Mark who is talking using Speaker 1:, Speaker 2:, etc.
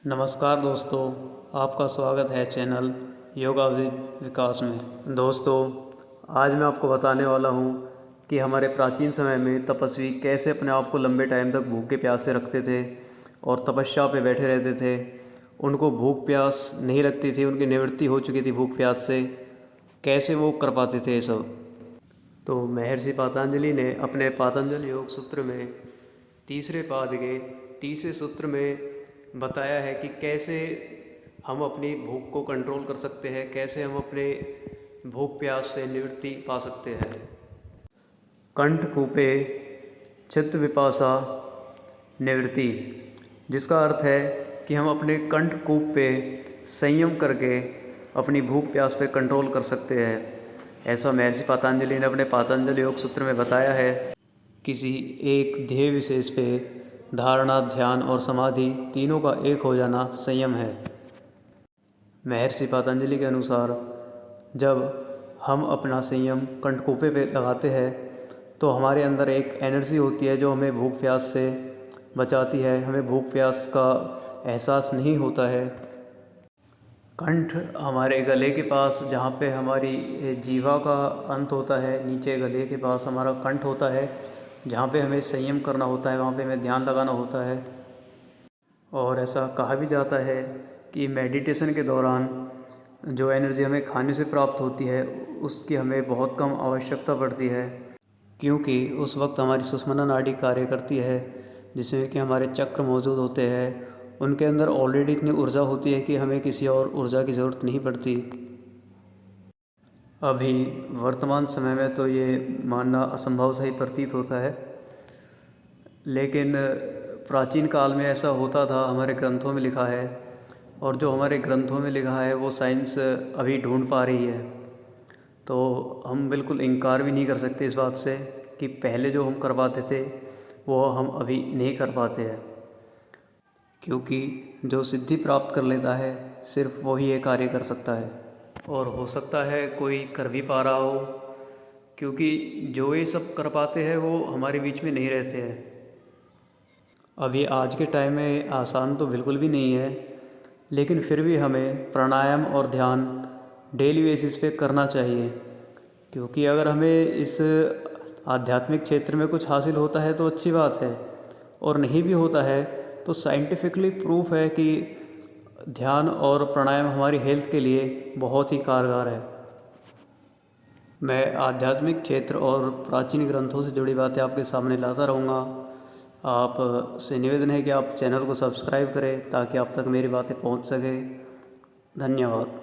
Speaker 1: नमस्कार दोस्तों, आपका स्वागत है चैनल योगा विद विकास में। दोस्तों, आज मैं आपको बताने वाला हूँ कि हमारे प्राचीन समय में तपस्वी कैसे अपने आप को लंबे टाइम तक भूखे प्यासे रखते थे और तपस्या पे बैठे रहते थे। उनको भूख प्यास नहीं लगती थी, उनकी निवृत्ति हो चुकी थी भूख प्यास से। कैसे वो कर पाते थे ये सब? तो महर्षि पतंजलि ने अपने पातंजलि योग सूत्र में तीसरे पाद के तीसरे सूत्र में बताया है कि कैसे हम अपनी भूख को कंट्रोल कर सकते हैं, कैसे हम अपने भूख प्यास से निवृत्ति पा सकते हैं। कंठ कूपे चित्त विपासा निवृत्ति, जिसका अर्थ है कि हम अपने कंठ कूप पे संयम करके अपनी भूख प्यास पे कंट्रोल कर सकते हैं। ऐसा महर्षि पतंजलि ने अपने पातंजलि योग सूत्र में बताया है। किसी एक ध्येय विशेष पे धारणा, ध्यान और समाधि तीनों का एक हो जाना संयम है। महर्षि पतंजलि के अनुसार जब हम अपना संयम कंठकूपे पे लगाते हैं तो हमारे अंदर एक एनर्जी होती है जो हमें भूख प्यास से बचाती है, हमें भूख प्यास का एहसास नहीं होता है। कंठ हमारे गले के पास, जहाँ पे हमारी जीवा का अंत होता है, नीचे गले के पास हमारा कंठ होता है, जहाँ पे हमें संयम करना होता है, वहाँ पे हमें ध्यान लगाना होता है। और ऐसा कहा भी जाता है कि मेडिटेशन के दौरान जो एनर्जी हमें खाने से प्राप्त होती है उसकी हमें बहुत कम आवश्यकता पड़ती है, क्योंकि उस वक्त हमारी सुषुम्ना नाड़ी कार्य करती है, जिसमें कि हमारे चक्र मौजूद होते हैं। उनके अंदर ऑलरेडी इतनी ऊर्जा होती है कि हमें किसी और ऊर्जा की ज़रूरत नहीं पड़ती। अभी वर्तमान समय में तो ये मानना असंभव सा ही प्रतीत होता है, लेकिन प्राचीन काल में ऐसा होता था, हमारे ग्रंथों में लिखा है। और जो हमारे ग्रंथों में लिखा है वो साइंस अभी ढूंढ पा रही है। तो हम बिल्कुल इनकार भी नहीं कर सकते इस बात से कि पहले जो हम कर पाते थे वो हम अभी नहीं कर पाते हैं, क्योंकि जो सिद्धि प्राप्त कर लेता है सिर्फ वही ये कार्य कर सकता है। और हो सकता है कोई कर भी पा रहा हो, क्योंकि जो ये सब कर पाते हैं वो हमारे बीच में नहीं रहते हैं। अब ये आज के टाइम में आसान तो बिल्कुल भी नहीं है, लेकिन फिर भी हमें प्राणायाम और ध्यान डेली बेसिस पे करना चाहिए, क्योंकि अगर हमें इस आध्यात्मिक क्षेत्र में कुछ हासिल होता है तो अच्छी बात है, और नहीं भी होता है तो साइंटिफिकली प्रूफ है कि ध्यान और प्राणायाम हमारी हेल्थ के लिए बहुत ही कारगर है। मैं आध्यात्मिक क्षेत्र और प्राचीन ग्रंथों से जुड़ी बातें आपके सामने लाता रहूँगा। आप से निवेदन है कि आप चैनल को सब्सक्राइब करें ताकि आप तक मेरी बातें पहुँच सके। धन्यवाद।